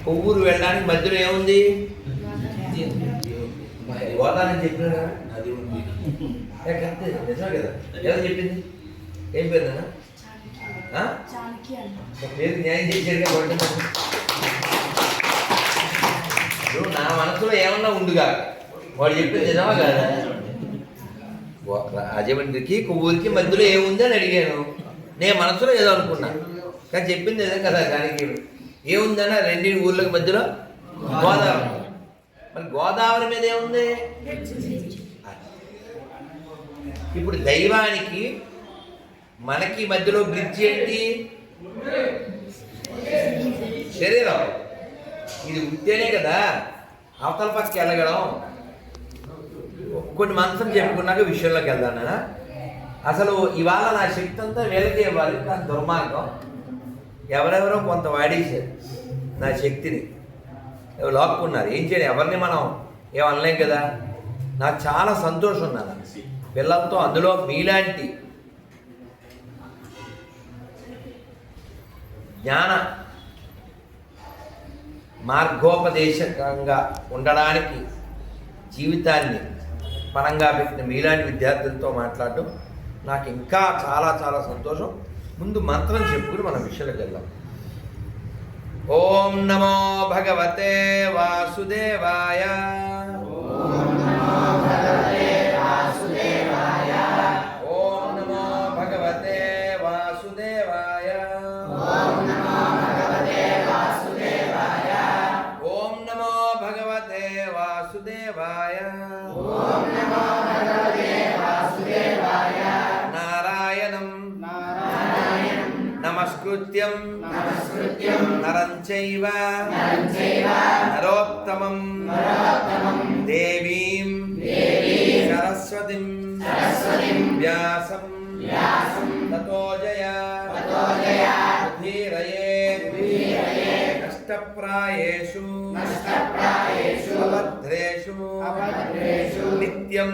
కొవ్వూరు వెళ్ళడానికి మధ్యలో ఏముంది? గోదావరి చెప్పినా అది ఉంది. నిజమే కదా? ఎలా చెప్పింది? ఏం పేరు పేరు న్యాయం చేసేదిగా పడుతున్నాను. నా మనసులో ఏమన్నా ఉండుగా వాడు చెప్పింది నిజమా కదా? రాజమండ్రికి కొవ్వూరికి మధ్యలో ఏముంది అని అడిగాను. నేను మనసులో ఏదో అనుకున్నా, కానీ చెప్పింది నిజం కదా. దానికి ఏముందన్న రెండు ఊర్లకు మధ్యలో గోదావరి. మరి గోదావరి మీద ఏముంది? ఇప్పుడు దైవానికి మనకి మధ్యలో బ్రిడ్జ్ ఏంటి? శరీరం. ఇది ఉంటేనే కదా అవతల పక్కకి వెళ్ళగలం. కొన్ని మంత్రం చెప్పుకున్నాక విషయంలోకి వెళ్దాను. అసలు ఇవాళ నా శక్తి అంతా వీళ్ళకి ఇవ్వాలి, కానీ దుర్మార్గం ఎవరెవరో కొంత వాడేశారు నా శక్తిని, లాక్కున్నారు. ఏం చేయాలి? ఎవరిని మనం ఏమనలేం కదా. నాకు చాలా సంతోషం ఉన్నాను పిల్లలతో, అందులో మీలాంటి జ్ఞాన మార్గోపదేశకంగా ఉండడానికి జీవితాన్ని పరంగా పెట్టిన మీలాంటి విద్యార్థులతో మాట్లాడడం నాకు ఇంకా చాలా చాలా సంతోషం. ముందు మంత్రం చెప్పుకుని మన విషయాలకు వెళ్దాం. ఓం నమో భగవతే వాసుదేవాయ. ఓం నమో భగవతే వాసుదేవాయ. ఓం నమో భగవతే వాసుదేవాయ. ఓం నమో భగవతే వాసుదేవాయ. ఓం నమో భగవతే వాసుదేవాయ. ఓం నమో భగవతే వాసుదేవాయ. నారాయణం నమస్కృత్యం నరం చైవ నరోత్తమం దేవీం సరస్వతిం వ్యాసం తతో జయాధీరయే కష్టప్రాయేషు అభద్రేషు నిత్యం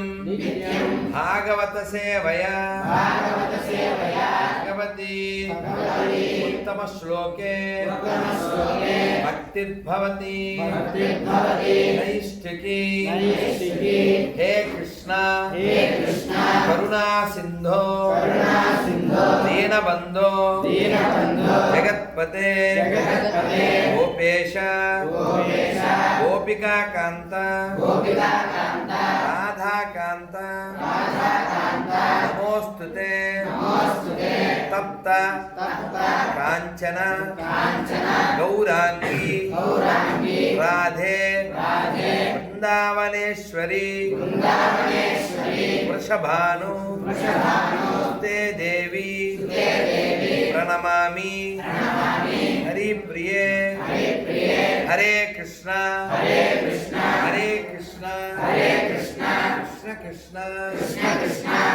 భాగవత సేవయా భగవతి ఉత్తమ శ్లోకే భక్తిర్భవతి నైష్ఠికీ. హే కృష్ణ కరుణా సింధో దీనబంధో జగత్పతే గోపేశ గోపికాకాంత రాధాకాంత నమోస్తుతే తప్త కాంచన గౌరాంగి రాధే బృందావనేశ్వరి వృషభాను తే దేవి ప్రణమామి. హరిప్రియే హరే కృష్ణ హరే కృష్ణ కృష్ణ కృష్ణ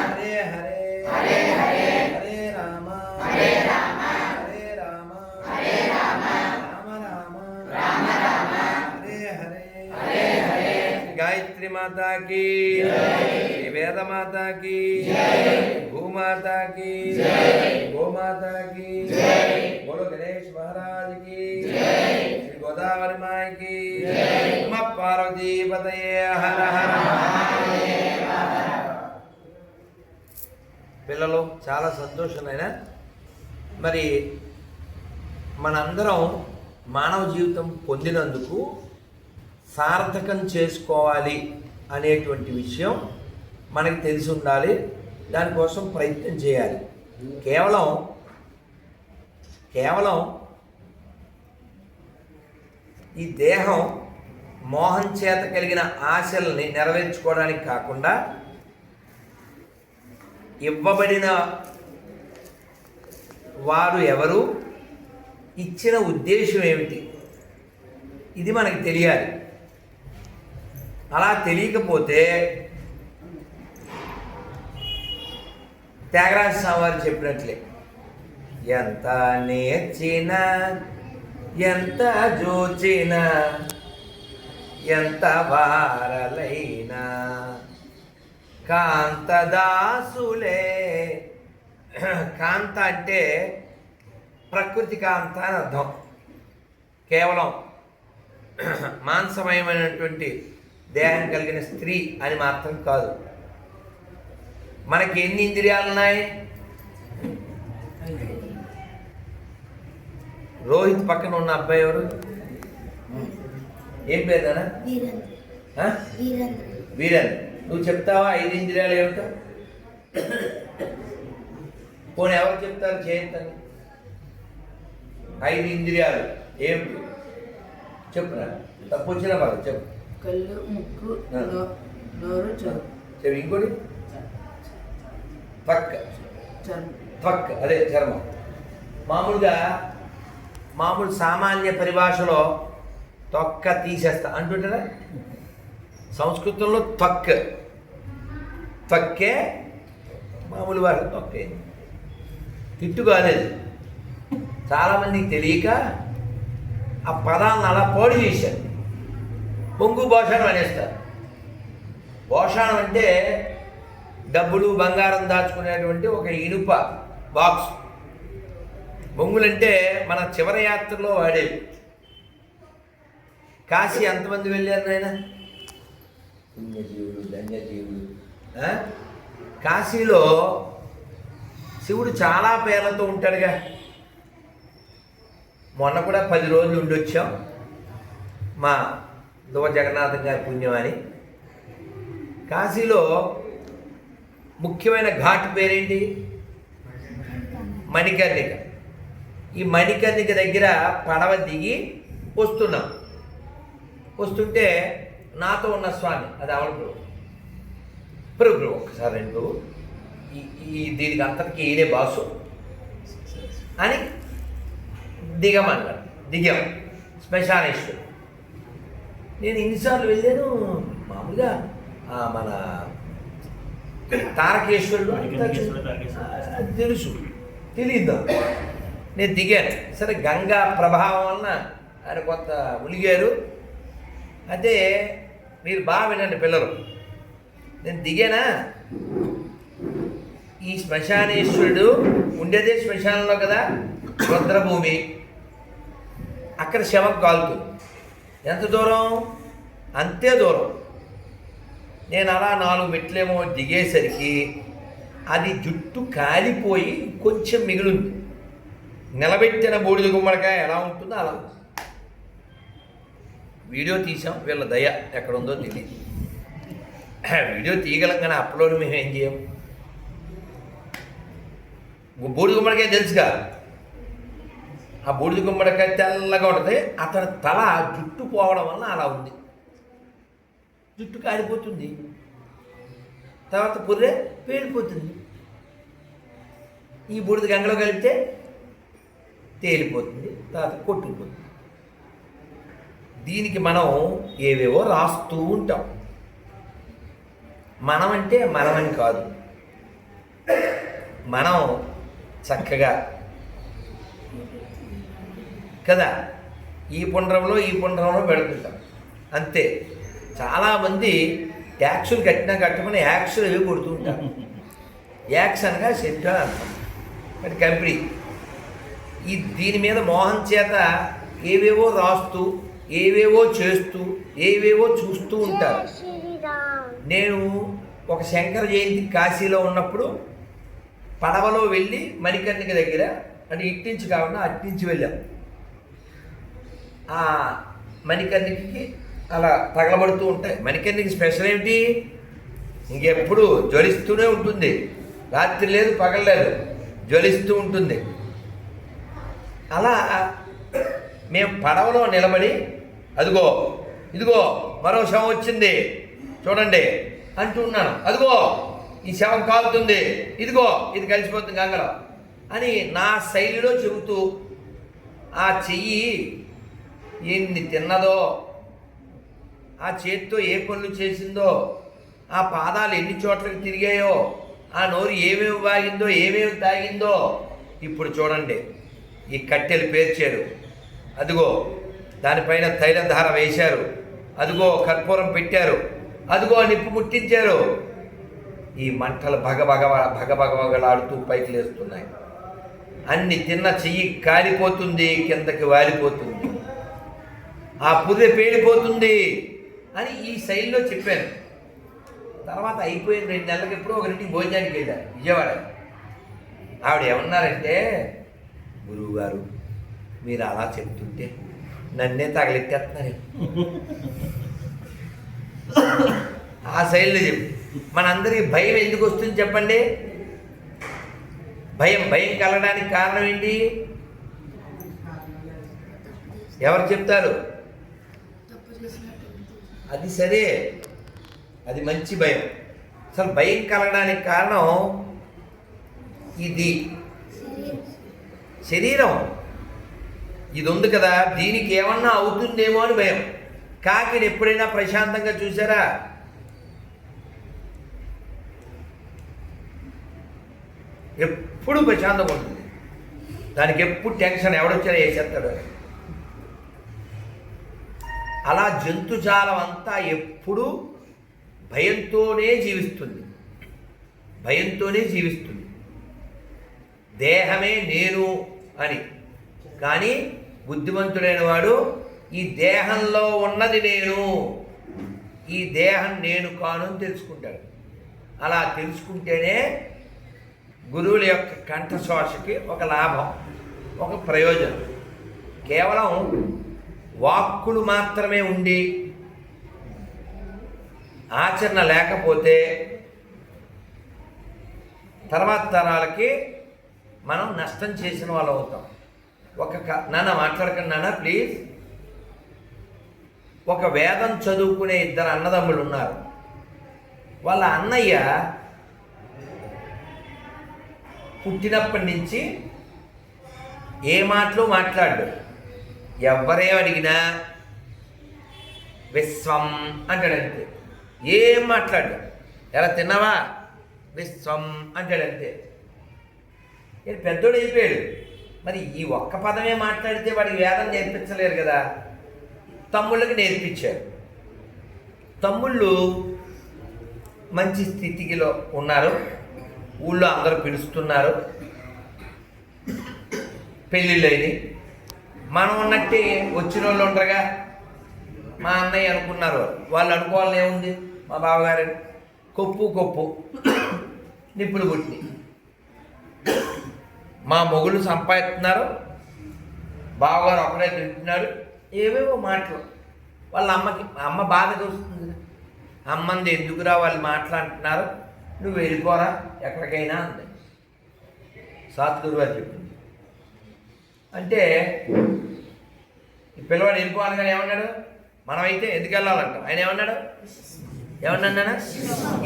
హరే హరే హరే రామ హరే రామ రామ రామ హరే హరే. గాయత్రి మాతా की, వేద మాతా की, భూమాతా की, గోమాతా की, बोलो गणेश महाराज की, श्री गोदावरी माई की, नमः पार्वती पतये हर हर महादेव. పిల్లలు చాలా సంతోషమైన. మరి మనందరం మానవ జీవితం పొందినందుకు సార్థకం చేసుకోవాలి అనేటువంటి విషయం మనకి తెలిసి ఉండాలి. దానికోసం ప్రయత్నం చేయాలి. కేవలం ఈ దేహం మోహం చేత కలిగిన ఆశల్ని నెరవేర్చుకోవడానికి కాకుండా ఇవ్వబడిన వారు ఎవరు, ఇచ్చిన ఉద్దేశం ఏమిటి, ఇది మనకి తెలియాలి. అలా తెలియకపోతే త్యాగరాజ స్వామి వారు చెప్పినట్లే, ఎంత నేర్చినా ఎంత జోచినా ఎంత వారలైనా కాంతదాసులే. కాంత అంటే ప్రకృతి కాంత అని అర్థం. కేవలం మాంసమయమైనటువంటి దేహం కలిగిన స్త్రీ అని మాత్రం కాదు. మనకి ఎన్ని ఇంద్రియాలు ఉన్నాయి? రోహిత్ పక్కన ఉన్న అబ్బాయి ఎవరు? ఏం పేరునా? వీరన్. నువ్వు చెప్తావా 5 ఇంద్రియాలు ఏమిటో? పోనీ ఎవరు చెప్తారు? చేయొద్దని. 5 ఇంద్రియాలు ఏమిటి చెప్పురా. తప్పు వచ్చినా బాగా చెప్పు. కళ్ళు, ముక్కు, నోరు, చెప్పు. ఇంకోటి త్వక్, అదే చర్మం. మామూలు సామాన్య పరిభాషలో తొక్క తీసేస్తా అంటుంటారా? సంస్కృతంలో త్వక్కే మామూలు వాడు తొక్కే. తిట్టు కాలేదు. చాలామందికి తెలియక ఆ పదాలను అలా పోడి చేశారు. బొంగు భోషాణం అనేస్తారు. భోషాణం అంటే డబ్బులు బంగారం దాచుకునేటువంటి ఒక ఇనుప బాక్స్. బొంగులంటే మన చివరి యాత్రలో వాడేవి. కాశీ ఎంతమంది వెళ్ళారు నాయన? ధన్యజీవులు. కాశీలో శివుడు చాలా పేర్లతో ఉంటాడుగా. మొన్న కూడా 10 రోజులు ఉండొచ్చాం. మా దువ జగన్నాథం గారి పుణ్యం అని. కాశీలో ముఖ్యమైన ఘాట్ పేరేంటి? మణికర్ణిక. ఈ మణికర్ణిక దగ్గర పడవ దిగి వస్తుంటే నాతో ఉన్న స్వామి, అది అవల ప్రభు ఒక్కసారి రెండు ఈ దీనికి అంతటికి ఈయనే బాసు అని దిగమన్నాడు. దిగాం శ్మశానేశ్వరు. నేను ఇన్నిసార్లు వెళ్ళాను. మామూలుగా మన తారకేశ్వరుడు తెలుసు, తెలియదు. నేను దిగాను. సరే, గంగా ప్రభావం వలన ఆయన కొంత ములిగారు. అయితే మీరు బాగా వినండి పిల్లలు. నేను దిగానా, ఈ శ్మశానేశ్వరుడు ఉండేదే శ్మశానంలో కదా, రుద్రభూమి. అక్కడ శవం కాలుతుంది. ఎంత దూరం? అంతే దూరం. నేను అలా 4 మెట్లేమో దిగేసరికి అది జుట్టు కాలిపోయి కొంచెం మిగిలింది. నిలబెట్టిన బూడిద గుమ్మడికాయ ఎలా ఉంటుందో అలా. వీడియో తీసాం. వీళ్ళ దయ ఎక్కడుందో తెలియదు. వీడియో తీయగలం కానీ అప్లోడ్ మేము ఏం చేయం. బూడిద గుమ్మడికాయ తెలుసుగా. ఆ బూడిద గుమ్మడికాయ తెల్లగా ఉంటుంది. అతని తల జుట్టు పోవడం వల్ల అలా ఉంది. జుట్టు కాలిపోతుంది, తర్వాత పుర్రె పేలిపోతుంది. ఈ బూడిద గంగలో కలిపితే తేలిపోతుంది, తర్వాత కొట్టుకుపోతుంది. దీనికి మనం ఏవేవో రాస్తూ ఉంటాం. మనమంటే మనమని కాదు. మనం చక్కగా కదా ఈ పుండ్రంలో పెడుతుంటాం అంతే. చాలామంది ట్యాక్సులు కట్టమని యాక్సులు ఏవి కొడుతూ ఉంటారు. యాక్స్ అనగా సెంట్రల్ అంటాం. అది కంపెనీ. దీని మీద మోహం చేత ఏవేవో రాస్తూ, ఏవేవో చేస్తూ, ఏవేవో చూస్తూ ఉంటారు. నేను ఒక శంకర జయంతి కాశీలో ఉన్నప్పుడు పడవలో వెళ్ళి మణికర్ణిక దగ్గర, అంటే ఇట్టించి కాకుండా అట్టించి వెళ్ళాం. ఆ మణికర్ణికకి అలా తగలబడుతూ ఉంటాయి. మణికర్ణిక స్పెషల్ ఏమిటి? ఇంకెప్పుడు జ్వలిస్తూనే ఉంటుంది. రాత్రి లేదు, పగలలేదు, జ్వలిస్తూ ఉంటుంది. అలా మేము పడవలో నిలబడి ఇదిగో మరో శవం వచ్చింది చూడండి అంటున్నాను. అదిగో ఈ శవం కాలుతుంది, ఇదిగో ఇది కలిసిపోతుంది గంగలో అని నా శైలిలో చెబుతూ, ఆ చెయ్యి ఎన్ని తిన్నదో, ఆ చేతితో ఏ పనులు చేసిందో, ఆ పాదాలు ఎన్ని చోట్లకి తిరిగాయో, ఆ నోరు ఏమేమి వాగిందో, ఏమేమి తాగిందో. ఇప్పుడు చూడండి, ఈ కట్టెలు పేర్చారు, అదిగో దానిపైన తైలధార వేశారు, అదిగో కర్పూరం పెట్టారు, అదిగో నిప్పు ముట్టించారు. ఈ మంటలు భగభగలాడుతూ పైకి లేస్తున్నాయి. అన్ని తిన్న చెయ్యి కాలిపోతుంది, కిందకి వాలిపోతుంది. ఆ పుర్రె పేలిపోతుంది అని ఈ శైలిలో చెప్పాను. తర్వాత అయిపోయిన 2 నెలలకి ఎప్పుడో ఒకరింటికి భోజనానికి వెళ్ళారు విజయవాడ. ఆవిడ ఏమన్నారంటే, గురువు గారు మీరు అలా చెప్తుంటే నన్నే తగలెట్టేస్తున్నారు. ఆ శైలిలో చెప్పి మనందరికీ భయం ఎందుకు వస్తుంది చెప్పండి? భయం కలగడానికి కారణం ఏంటి? ఎవరు చెప్తారు? అది సరే, అది మంచి భయం. అసలు భయం కలగడానికి కారణం ఇది శరీరం. ఇది ఉంది కదా, దీనికి ఏమన్నా అవుతుందేమో అని భయం. కాకిని ఎప్పుడైనా ప్రశాంతంగా చూసారా? ఎప్పుడు ప్రశాంతంగా ఉంటుంది. దానికి ఎప్పుడు టెన్షన్, ఎవడొచ్చినా వేసేస్తాడు. అలా జంతుజాలం అంతా ఎప్పుడూ భయంతోనే జీవిస్తుంది. దేహమే నేను అని. కానీ బుద్ధిమంతుడైన వాడు ఈ దేహంలో ఉన్నది నేను, ఈ దేహం నేను కాను అని తెలుసుకుంటాడు. అలా తెలుసుకుంటేనే గురువుల యొక్క కంఠశ్వాసకి ఒక లాభం, ఒక ప్రయోజనం. కేవలం వాక్కులు మాత్రమే ఉండి ఆచరణ లేకపోతే తర్వాత తరాలకి మనం నష్టం చేసిన వాళ్ళు అవుతాం. నాన్న మాట్లాడకండి నాన్న ప్లీజ్. ఒక వేదం చదువుకునే 2 అన్నదమ్ములు ఉన్నారు. వాళ్ళ అన్నయ్య పుట్టినప్పటి నుంచి ఏ మాటలు మాట్లాడు. ఎవరే అడిగినా విశ్వం అంటాడంతే. ఏం మాట్లాడు. ఎలా తిన్నావా? విశ్వం అంటాడంతే. పెద్దోడు అయిపోయాడు. మరి ఈ ఒక్క పదమే మాట్లాడితే వాడికి వేదం నేర్పించలేరు కదా. తమ్ముళ్ళకి నేర్పించారు. తమ్ముళ్ళు మంచి స్థితిలో ఉన్నారు. ఊళ్ళో అందరూ పిలుస్తున్నారు. పెళ్ళిళ్ళని మనం ఉన్నట్టే వచ్చిన వాళ్ళు ఉండరుగా. మా అన్నయ్య అనుకున్నారు. వాళ్ళు అనుకోవాలని ఏముంది? మా బావగారు కొప్పు నిప్పులు పుట్టి మా మొగుళ్ళు సంపాదిస్తున్నారు, బావగారు ఒకడే తింటున్నారు, ఏవేవో మాటలు. వాళ్ళ అమ్మ బాధగా వస్తుంది. అమ్మంది ఎందుకురా వాళ్ళు మాట్లాడుతున్నారు, నువ్వు వెళ్ళిపోరా ఎక్కడికైనా అంది. సాత్గురు గారు చెప్పింది. అంటే ఈ పిల్లవాడు వెళ్ళిపోవాలి కానీ ఏమన్నాడు? మనమైతే ఎందుకు వెళ్ళాలంట. ఆయన ఏమన్నా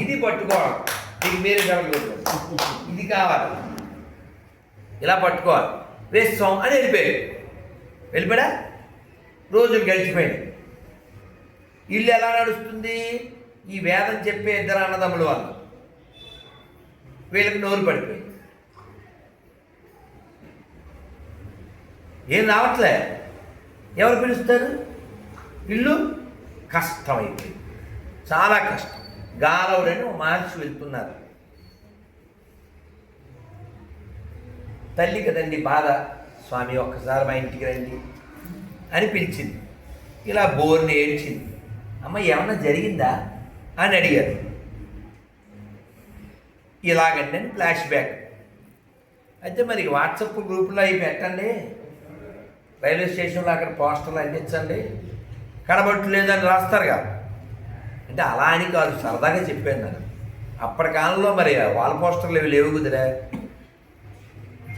ఇది పట్టుకోవాలి. మీకు మీరే జరగలేదు. ఇది కావాలి, ఇలా పట్టుకోవాలి. వేస్తాం అని వెళ్ళిపోయాడా. రోజులు గడిచిపోయింది. ఇల్లు ఎలా నడుస్తుంది? ఈ వేదం చెప్పే 2 అన్నదమ్ముల వల్ల వీళ్ళకి నోరు పడిపోయింది. ఏం రావట్లే. ఎవరు పిలుస్తారు? ఇల్లు కష్టమైపోయింది, చాలా కష్టం. గాలవుడని ఓ మహర్షి వెళ్తున్నారు. తల్లి కదండి బాధ. స్వామి ఒక్కసారి మా ఇంటికి రండి అని పిలిచింది. ఇలా బోర్ని ఏడ్చింది. అమ్మ ఏమన్నా జరిగిందా అని అడిగారు. ఇలాగండి అని ఫ్లాష్ బ్యాక్. అయితే మరి వాట్సాప్ గ్రూపులో అవి పెట్టండి, రైల్వే స్టేషన్లో అక్కడ పోస్టర్లు అందించండి, కనబట్టు లేదని రాస్తారుగా. అంటే అలా అని కాదు, సరదాగా చెప్పాను నేను. అప్పటి కాలంలో మరి వాల్ పోస్టర్లు ఇవి లేవు కుదిరా.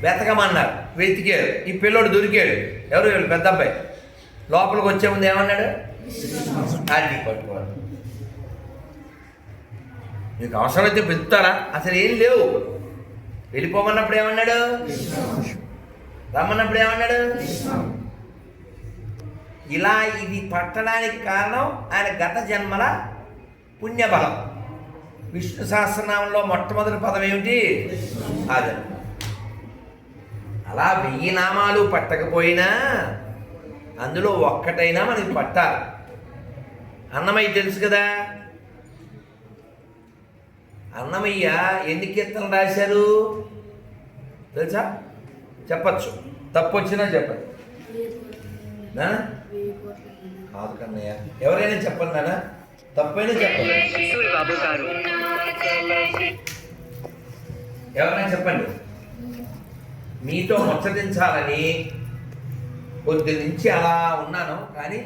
వెతకమన్నారు, వెతికాడు. ఈ పిల్లోడు దొరికాడు. ఎవరు? వీళ్ళు పెద్ద అబ్బాయి. లోపలికి వచ్చే ముందు ఏమన్నాడు? అది పట్టుకోవాలి. నీకు అవసరమైతే పిలుస్తారా? అసలు ఏం లేవు. వెళ్ళిపోమన్నప్పుడు ఏమన్నాడు? రమ్మన్నప్పుడు ఏమన్నాడు? ఇలా ఇది పట్టడానికి కారణం ఆయన గత జన్మల పుణ్యబలం. విష్ణు సహస్రనామంలో మొట్టమొదటి పదం ఏమిటి? అది. అలా 1000 నామాలు పట్టకపోయినా అందులో ఒక్కటైనా మనకి పట్టాలి. అన్నమయ్య తెలుసు కదా. అన్నమయ్య ఎన్ని కీర్తనలు రాశారు తెలుసా? చెప్పచ్చు, తప్పు వచ్చినా చెప్పండి. కాదు కన్నయ్య, ఎవరైనా చెప్పండి నాన్న, తప్పైనా చెప్పండి, సూరిబాబు గారు ఎవరైనా చెప్పండి. మీతో ముచ్చటించాలని కొద్ది నుంచి అలా ఉన్నాను, కానీ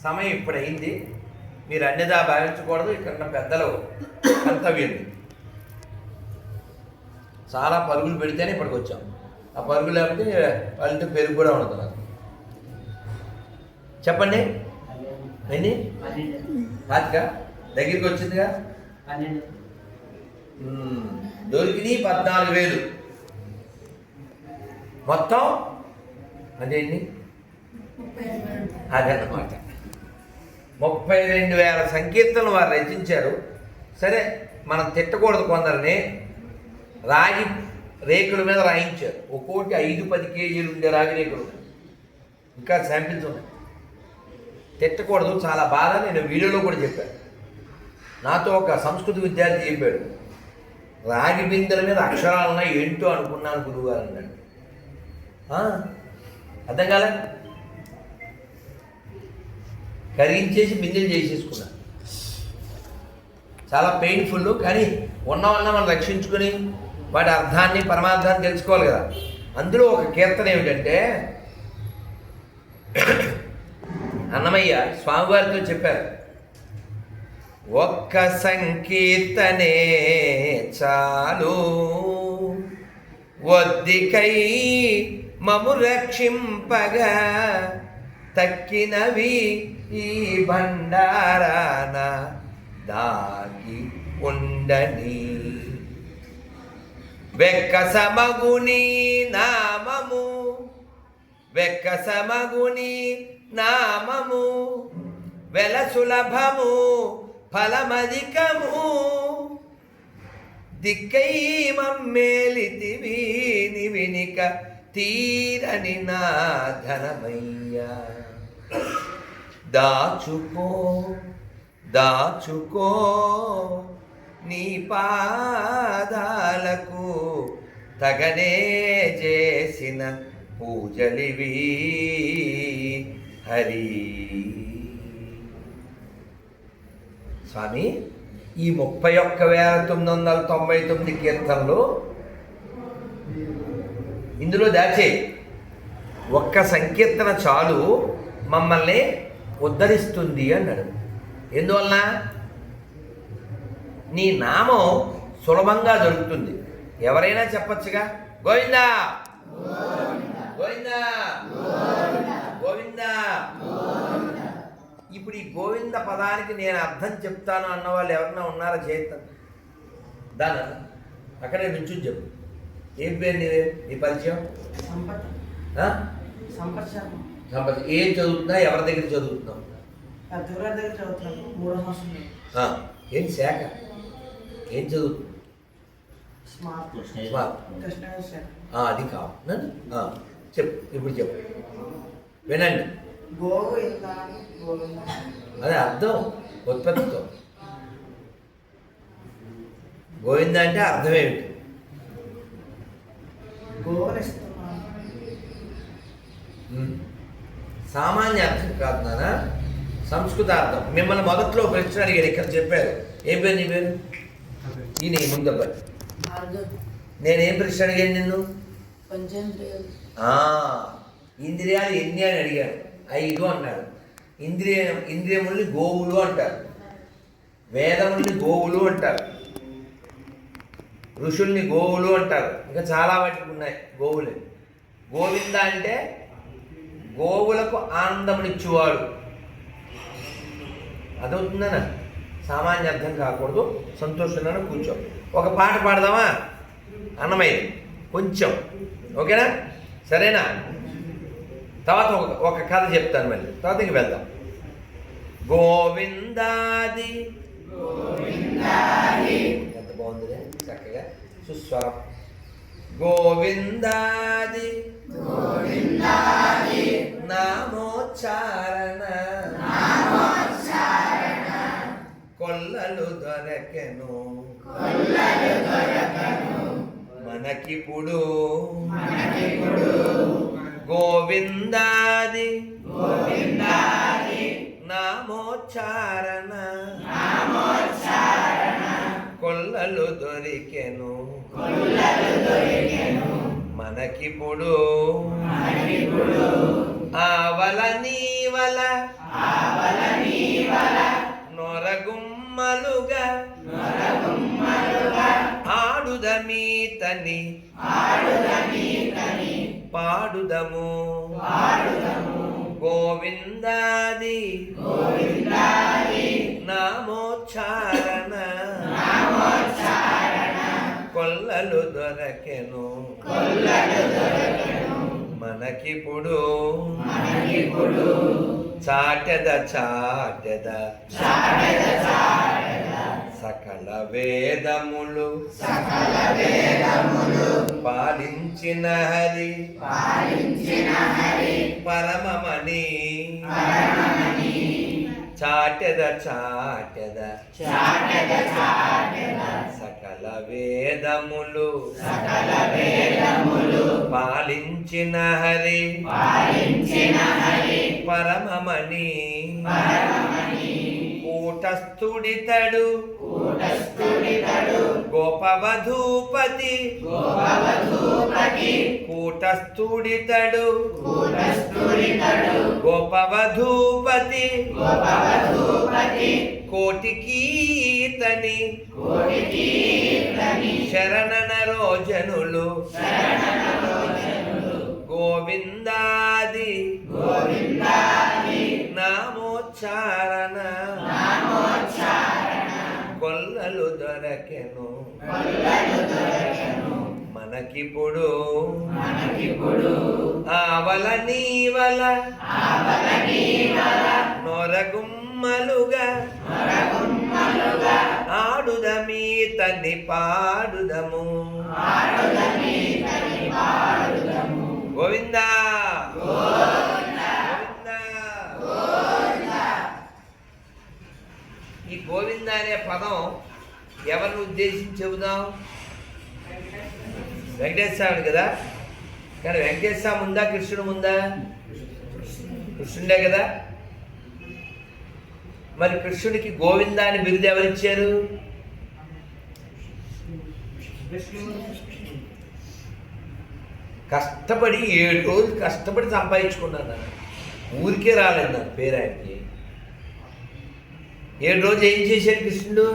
సమయం ఇప్పుడైంది. మీరు అన్నిదా భావించకూడదు. ఇక్కడ ఉన్న పెద్దలు కర్తవ్యం. చాలా పరుగులు పెడితేనే ఇప్పటికి వచ్చాం. ఆ పరుగులు లేకపోతే వాళ్ళంటే పెరుగు కూడా ఉండదు నాకు. చెప్పండి, ఎన్ని పాతిక దగ్గరికి వచ్చిందిగా. దొరికినాయి 14,000 మొత్తం. అదేంటి అదన్నమాట. 32,000 సంకీర్తనలు వారు రచించారు. సరే, మనం తిట్టకూడదు. కొందరిని రాగి రేకుల మీద రాయించారు. ఒక్కోటి 5-10 కేజీలు ఉండే రాగి రేకులు. ఇంకా శాంపిల్స్ ఉన్నాయి. తిట్టకూడదు, చాలా బాధ. నేను వీడియోలో కూడా చెప్పాను. నాతో ఒక సంస్కృత విద్యార్థి చెప్పాడు, రాగి బిందెల మీద అక్షరాలు ఉన్నాయి, ఏంటో అనుకున్నాను గురువుగారు అన్నాడు. అర్థం కాలే, కరిగించేసి బిందెలు చేసేసుకున్నా. చాలా పెయిన్ఫుల్. కానీ ఉన్న మనం రక్షించుకొని వాటి అర్థాన్ని పరమార్థాన్ని తెలుసుకోవాలి కదా. అందులో ఒక కీర్తన ఏమిటంటే, అన్నమయ్య స్వామివారితో చెప్పారు, ఒక్క సంకీర్తనే చాలు వద్దికై మము రక్షింపగా, తక్కినవి ఈ బండారాన దాగి ఉండని. వెక్కసమగుని నామము, వెక్కసమగుని నామము, వెల సులభము ఫలమధికము, దిక్కై మమ్మేలితివి నివినిక తీరని నా ధనమయ్యా. దాచుకో దాచుకో నీ పాదాలకు తగనే చేసిన పూజలివి హరి. స్వామి, ఈ 31,999 కీర్తనలు ఇందులో దాచే ఒక్క సంకీర్తన చాలు మమ్మల్ని ఉద్ధరిస్తుంది అన్నాడు. ఎందువలన? నీ నామం సులభంగా దొరుకుతుంది. ఎవరైనా చెప్పచ్చుగా, గోవిందా గోవిందా గోవిందా. ఇప్పుడు ఈ గోవింద పదానికి నేను అర్థం చెప్తాను అన్నవాళ్ళు ఎవరన్నా ఉన్నారా? చేస్తాను దాని అక్కడే నుంచి చెప్పు. ఏం పేరు నీవే? నీ పరిచయం? సంపత్. ఏం చదువుతున్నా? ఎవరి దగ్గర చదువుతున్నావు? ఏంటి శాఖ? ఏం చదువుతున్నావు? అది కావు. చెప్పు, ఇప్పుడు చెప్పు, వినండి. అదే అర్థం, ఉత్పత్తితో. గోవింద అంటే అర్థం ఏమిటి? సామాన్య అర్థం కాదు నాన్న, సంస్కృత అర్థం. మిమ్మల్ని మొదట్లో ప్రశ్న అడిగారు, ఇక్కడ చెప్పారు. ఏం పేరు నీ పేరు? ఈ నీ ముందు నేనేం ప్రశ్న అడిగాను నిన్ను? ఇంద్రియాలు ఎన్ని అని అడిగాను. 5 అన్నాడు. ఇంద్రియముల్ని గోవులు అంటారు, వేదముల్ని గోవులు అంటారు, ఋషుల్ని గోవులు అంటారు, ఇంకా చాలా వాటికి ఉన్నాయి గోవులు. గోవింద అంటే గోవులకు ఆనందమునిచ్చేవాడు. అదవుతుందనా? సామాన్య అర్థం కాకూడదు. సంతోషంగా కూర్చో. ఒక పాట పాడదామా అన్నమయ్య? కొంచెం ఓకేనా? సరేనా? తర్వాత ఒక కథ చెప్తాను, మళ్ళీ తర్వాత ఇంక వెళ్దాం. గోవిందాది ఎంత బాగుంది, చక్కగా సుస్వరం. గోవిందాది నామోచ్చారణ కొల్లలు దొరకెను మనకిప్పుడు గోవిందాది నామోచ్చారణ కొల్లలు దొరికెను మనకిప్పుడు ఆవల నీవల నొరగుమ్మలుగా ఆడుదమీతని పాడుదము గోవిందాది నామోచ్చారణ కొల్లలు దొరకెను మనకిప్పుడు చాటెద సకల వేదములు పాలించిన హరి పరమమణి చాటెద సకల వేదములు పాలించిన హరి పరమమణి కూటస్థుడితడు గోపవధూపతి కూటస్థుడితడు గోపవధూపతి కోటికీతని శరణన రోజనులు గోవిందాది నామోచ్చారణ కొల్లలు దొరకెను మనకిప్పుడు ఆవల నీవల నొరగుమ్మలుగా ఆడుదమీతని పాడుదము గోవిందా ఈ గోవింద అనే పదం ఎవరిని ఉద్దేశించి చెబుదాం? వెంకటేశ్వరుడు కదా. కానీ వెంకటేశ్వర ముందా కృష్ణుడు ముందా? కృష్ణుడే కదా. మరి కృష్ణుడికి గోవింద అని బిరుదు ఎవరిచ్చారు? కష్టపడి 7 రోజులు కష్టపడి సంపాదించుకున్నాను. ఊరికే రాలేదు నాకు పేరు ఆయనకి. 7 రోజులు ఏం చేశాడు కృష్ణుడు?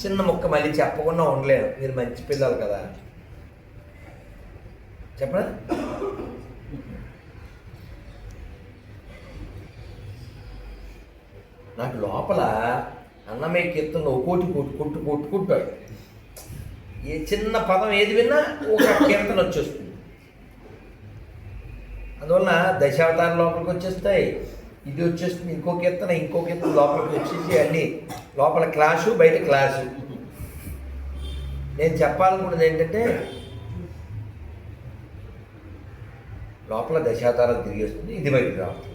చిన్న ముక్క మళ్ళీ చెప్పకుండా ఉండలేను, మీరు మంచి పిల్లలు కదా. చెప్పనా? నాకు లోపల అన్నమయ్య కీర్తనలో ఒక్కోటి కొట్టుకుంటాడు. ఏ చిన్న పదం ఏది విన్నా ఒక కీర్తన వచ్చేస్తుంది. అందువలన దశావతార లోపలికి వచ్చేస్తాయి, ఇది వచ్చేస్తుంది, ఇంకో కీర్తన లోపలికి వచ్చేసి అన్నీ లోపల క్లాసు బయట క్లాసు. నేను చెప్పాలనుకున్నది ఏంటంటే లోపల దశావతారాలు తిరిగి వస్తుంది, ఇది బయటకు రావచ్చు.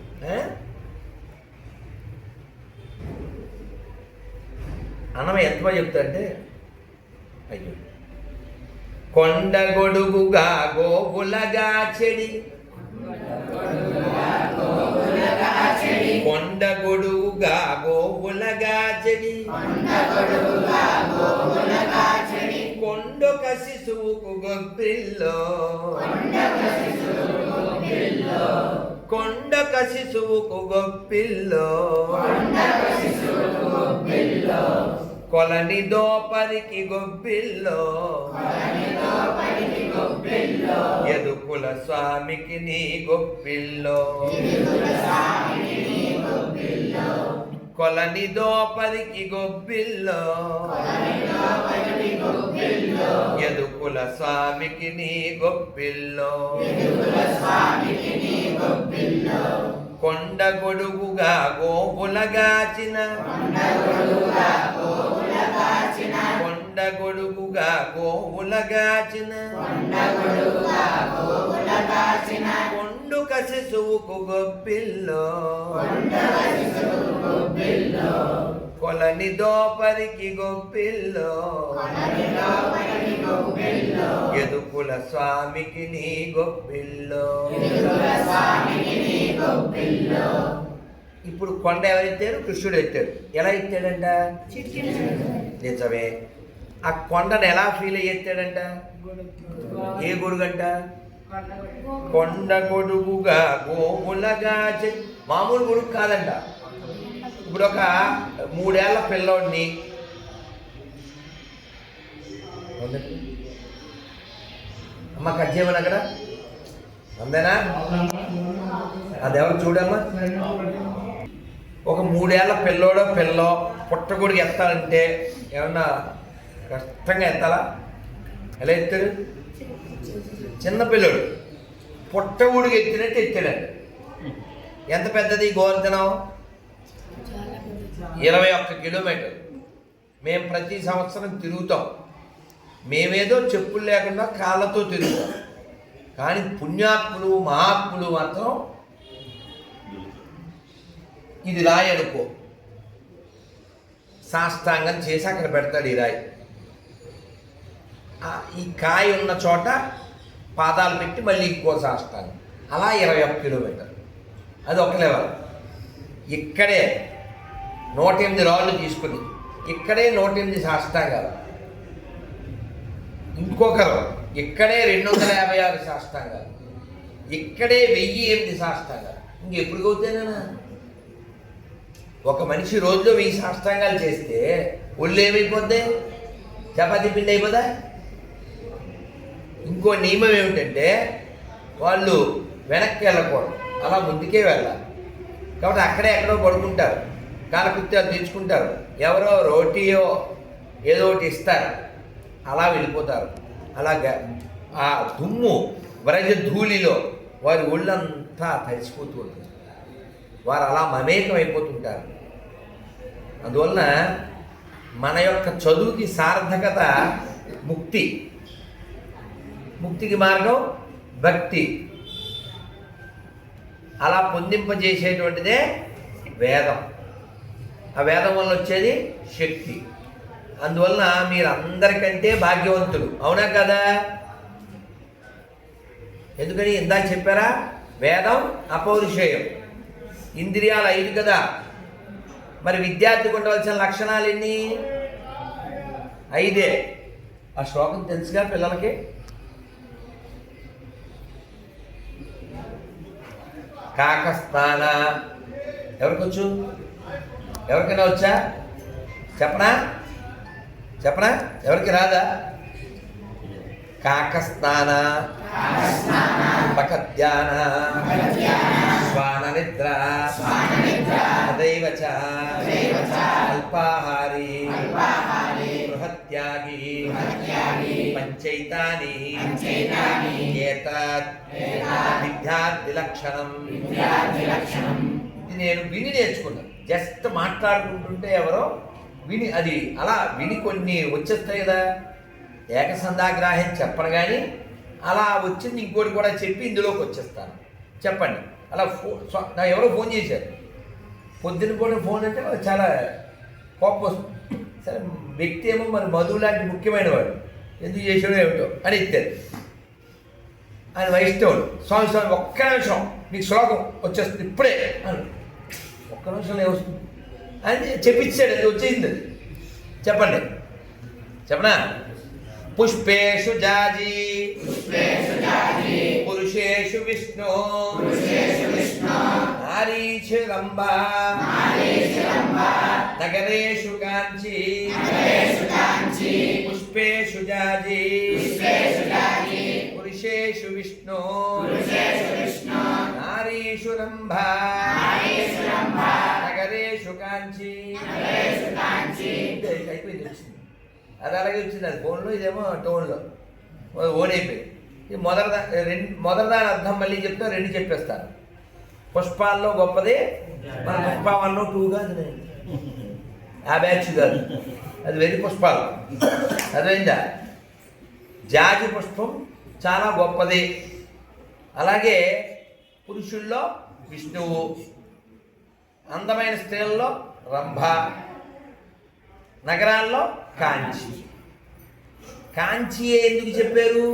అన్నమయ్య ఎంత బాగా చెప్తాడంటే, అయ్యో కొండ గొడుగుగా గోవులగా చెడి, కొండ గొడుగుగా గోవులగా చెడి, కొండొక శిశువుకు గొప్పిల్లో, కొండొక శిశువుకు గొప్పిల్లో, కొలని దోపరికి గొప్పిల్లో, యదుకుల స్వామికి నీ గొప్పిల్లో, కొలని దోపరికి గొప్పిల్లో, యదుకుల స్వామికి నీ గొప్పిల్లో, కొండ గొడుగుగా గోవులగాచిన, కొండ గొడుగుగా గోవులగాచిన, కొండుక శిశువుకు గొప్పిల్లో, కొలని దోపరికి గొప్పిల్లో ఎదుకుల స్వామికి నీ గొప్పిల్లో. ఇప్పుడు కొండ ఎవరెత్తారు? కృష్ణుడు ఎత్తాడు. ఎలా ఎత్తాడంట? నిజమే. ఆ కొండను ఎలా ఫీల్ అయ్యి ఎత్తాడంట? ఏ గొడుగంట? కొండ గొడుగుగా గోములగా మామూలు గొడుగు కాదంట. ఇప్పుడు ఒక 3 ఏళ్ల పిల్లోడిని అమ్మ కట్ చేయమని అక్కడ అందేనా? అది ఎవరు చూడమ్మా. ఒక 3 ఏళ్ల పిల్లోడో పిల్లో పుట్టగొడుగు ఎత్తాలంటే ఏమన్నా కష్టంగా ఎత్తాలా? ఎలా ఎత్తాడు? చిన్న పిల్లోడు పుట్టగొడుగు ఎత్తినట్టు ఎత్తాడండి. ఎంత పెద్దది గోవర్ధనం? 21 కిలోమీటర్. మేము ప్రతి సంవత్సరం తిరుగుతాం. మేమేదో చెప్పులు లేకుండా కాళ్ళతో తిరుగుతాం. కానీ పుణ్యాత్ములు మహాత్ములు మాత్రం ఇది రాయి అనుకో, సాష్టాంగం చేసి అక్కడ పెడతాడు ఈ రాయి. ఈ కాయ ఉన్న చోట పాదాలు పెట్టి మళ్ళీ ఇంకో సాష్టాంగం. అలా 21 కిలోమీటర్. అది ఒక లెవెల్. ఇక్కడే 108 రాళ్ళు తీసుకుని ఇక్కడే 108 సాష్టాంగాలు. ఇంకొకరు ఇక్కడే 256 సాష్టాంగాలు. ఇక్కడే 1008 సాష్టాంగాలు. ఇంకెప్పుడు అవుతాయినా? ఒక మనిషి రోజులో 1000 సాష్టాంగాలు చేస్తే ఒళ్ళు ఏమైపోద్ది? చపాతీ పిండి అయిపోదా? ఇంకో నియమం ఏమిటంటే వాళ్ళు వెనక్కి వెళ్ళకూడదు, అలా ముందుకే వెళ్ళాలి. కాబట్టి అక్కడే ఎక్కడో పడుకుంటారు, కాలకృత్యాలు తెచ్చుకుంటారు, ఎవరో రోటీయో ఏదో ఒకటి ఇస్తారు, అలా వెళ్ళిపోతారు. అలాగా ఆ దుమ్ము వ్రజ ధూళిలో వారి ఒళ్ళంతా తడిసిపోతూ ఉంటుంది. వారు అలా మమేకం అయిపోతుంటారు. అందువలన మన యొక్క చదువుకి సార్థకత ముక్తి. ముక్తికి మార్గం భక్తి. అలా పొందింపజేసేటువంటిదే వేదం. ఆ వేదం వల్ల వచ్చేది శక్తి. అందువలన మీరు అందరికంటే భాగ్యవంతులు. అవునా కదా? ఎందుకని ఇందాక చెప్పారా? వేదం అపౌరుషేయం. ఇంద్రియాలు 5 కదా. మరి విద్యార్థికి ఉండవలసిన లక్షణాలు ఎన్ని? 5. ఆ శ్లోకం తెలుసుగా పిల్లలకి? కాకస్నాన. ఎవరికొచ్చు? ఎవరికైనా వచ్చా? చెప్పనా? ఎవరికి రాదా? కాకస్నాన, పకధ్యాన, శ్వాన నిద్ర, తదైవ చ అల్పాహారీ, బృహత్యాగి, పంచైతాని ఏతత్ విద్యార్థి లక్షణం. ఇది నేను విని నేర్చుకున్నాను. జస్ట్ మాట్లాడుకుంటుంటే ఎవరో విని, అది అలా విని కొన్ని వచ్చేస్తాయి కదా. ఏకసంధాగ్రాహ్యం చెప్పను కానీ అలా వచ్చింది ఇంకోటి కూడా చెప్పి ఇందులోకి వచ్చేస్తాను. చెప్పండి. అలా నా ఎవరో ఫోన్ చేశారు పొద్దున్న కూడా. ఫోన్ అంటే మనకు చాలా కోపం వస్తుంది. సరే, వ్యక్తి ఏమో మరి మధువు లాంటి ముఖ్యమైన వాడు, ఎందుకు చేసాడో ఏమిటో అని ఇచ్చారు. ఆయన వైష్ణవుడు. స్వామి ఒక్క నిమిషం మీకు శ్లోకం వచ్చేస్తుంది ఇప్పుడే అని. ఒక్క నిమిషంలో ఏమొస్తుంది అని చెప్పించాడు. అది వచ్చేసింది. అది చెప్పనా? పుష్పేషు జాజీ పురుషేషు విష్ణు నారీషు రంభా నగరేషు కాంచీ పుష్పేషు జాజీ పురుషేషు విష్ణు నారీషు రంభా నగరేషు కాంచీ. అయిపోయింది, వచ్చింది. అది అలాగే వచ్చింది. అది ఫోన్లో, ఇదేమో టోన్లో ఓన్ అయిపోయింది. ఇది మొదటిదాని అర్థం మళ్ళీ చెప్తా, 2 చెప్పేస్తాను. పుష్పాల్లో గొప్పది మన పుష్ప 1, 2 కాదు, ఆ బ్యాచ్ కాదు, అది వెరీ పుష్పాలు. అదేందా? జాజి పుష్పం చాలా గొప్పది. అలాగే పురుషుల్లో విష్ణువు, అందమైన స్త్రీల్లో రంభ, నగరాల్లో కాంచి. కాంచి ఎందుకు చెప్పారు?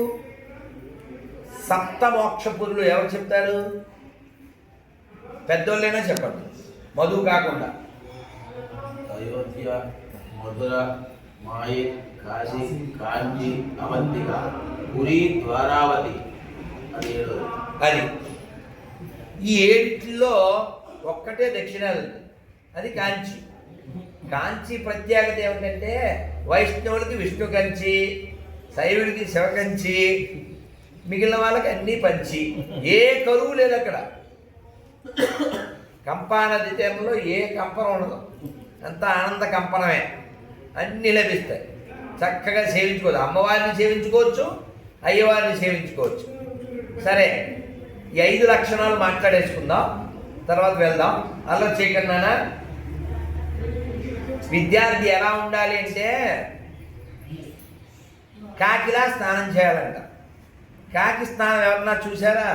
సప్తమోక్షపురులు ఎవరు చెప్తారు? పెద్దోళ్ళైనా చెప్పండి, మధు కాకుండా. అయోధ్య, మధుర, మాయి, కాశీ, కాంచి, అవంతిక, పురి, ద్వారావతి అది 7. అది ఈ 7లో ఒక్కటే దక్షిణాది ఉంది, అది కాంచి. కాంచి ప్రత్యేకత ఏమిటంటే వైష్ణవులకి విష్ణు కంచి, శైవుడికి శివకంచి, మిగిలిన వాళ్ళకి అన్నీ పంచి. ఏ కరువు లేదు అక్కడ. కంపా నది తీరంలో ఏ కంపనం ఉండదు, అంతా ఆనంద కంపనమే. అన్నీ లభిస్తాయి. చక్కగా సేవించుకోవచ్చు, అమ్మవారిని సేవించుకోవచ్చు, అయ్యవారిని సేవించుకోవచ్చు. సరే, ఈ 5 లక్షణాలు మాట్లాడేసుకుందాం, తర్వాత వెళ్దాం. అలా చేయకుండా విద్యార్థి ఎలా ఉండాలి అంటే కాకిలా స్నానం చేయాలంట. కాకి స్నానం ఎవరన్నా చూసారా?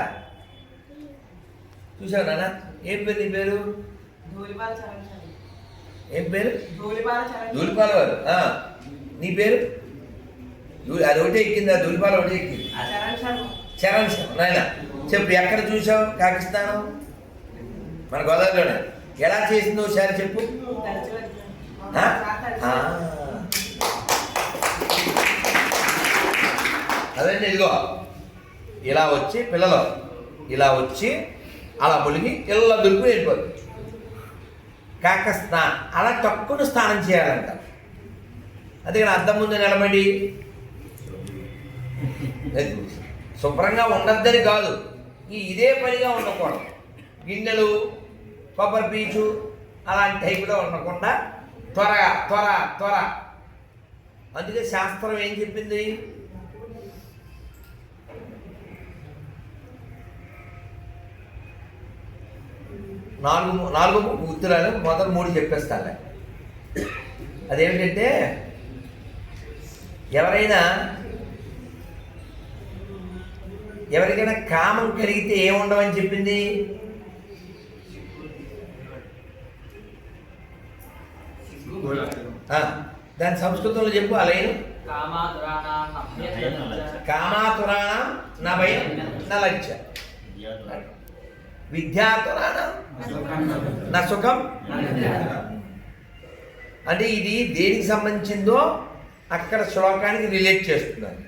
చూసావు నాన్న? ఏం పేరు నీ పేరు? ఏం పేరు? ధూళిపాల వారు. నీ పేరు? అది ఒకటే ఎక్కిందా? ధూళిపాల ఒకటే ఎక్కింది. చరణ్ శర్మ. నాయన చెప్పు, ఎక్కడ చూసావు కాకి స్నానం? మన గోదావరిలోనే. ఎలా చేసిందో ఒకసారి చెప్పు. అదండి, ఇదిగో ఇలా వచ్చి పిల్లలు ఇలా వచ్చి అలా ములిగి ఇలా దులిపి వెళ్ళిపోతుంది. కాక స్నానం అలా తక్కువ స్నానం చేయాలంట. అది ఇక్కడ అద్దం ముందు నిలబడి శుభ్రంగా ఉండద్దని కాదు, ఇదే పనిగా ఉండకూడదు. గిన్నెలు, కొబ్బరి పీచు అలాంటి టైపులో ఉండకుండా త్వరగా త్వర త్వర. అందుకే శాస్త్రం ఏం చెప్పింది? నాలుగు ఉత్తరాలు మొదలు 3 చెప్పేస్తానులే. అదేమిటంటే ఎవరికైనా కామం కలిగితే ఏముండవని చెప్పింది? దాని సంస్కృతంలో చెప్పు. అలాగే కామాతురాణం నా భయం నా లక్ష్య, విద్యాతురాణం నా సుఖం. అంటే ఇది దేనికి సంబంధించిందో అక్కడ శ్లోకానికి రిలేట్ చేస్తున్నారు.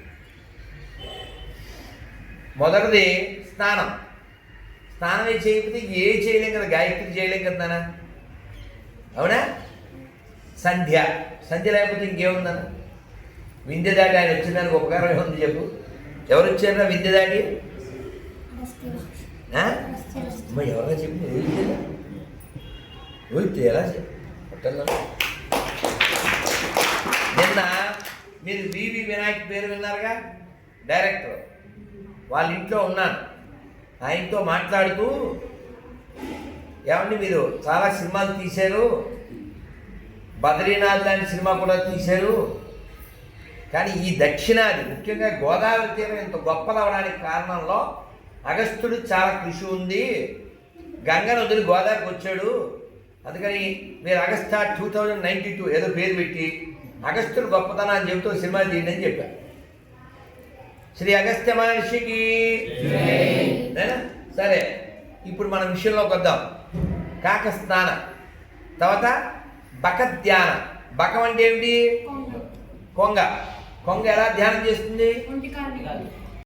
మొదటిది స్నానం. స్నానం చేయకపోతే ఏ చేయలేం కదా, గాయత్రి చేయలేం కదా. అవునా? సంధ్య. సంధ్య లేకపోతే ఇంకేముందన్న? వింధ్య దాటి ఆయన వచ్చిందానికి ఉపకారం ఏముంది చెప్పు. ఎవరు వచ్చారా వింధ్య దాటి? ఎవరైనా చెప్పు. రోహిత్ ఎలా చెప్పు. నిన్న మీరు వివి వినాయక్ పేరు విన్నారుగా, డైరెక్టర్. వాళ్ళ ఇంట్లో ఉన్నాను. ఆయనతో మాట్లాడుతూ, ఏమండి మీరు చాలా సినిమాలు తీశారు, బద్రీనాథ్ లాంటి సినిమా కూడా తీశారు, కానీ ఈ దక్షిణాది ముఖ్యంగా గోదావరి తీరం ఇంత గొప్పదవడానికి కారణంలో అగస్త్యుడు చాలా కృషి ఉంది. గంగను వదిలి గోదావరికి వచ్చాడు, అందుకని మీరు అగస్త్య 2092 ఏదో పేరు పెట్టి అగస్త్యుడు గొప్పతనం అని చెబుతూ సినిమా తీయండి అని చెప్పారు. శ్రీ అగస్త్య మహర్షికి. సరే, ఇప్పుడు మన విషయంలోకి వద్దాం. కాక స్నానం, తర్వాత బక ధ్యానం. బకం అంటే ఏమిటి? కొంగ. కొంగ ఎలా ధ్యానం చేస్తుంది?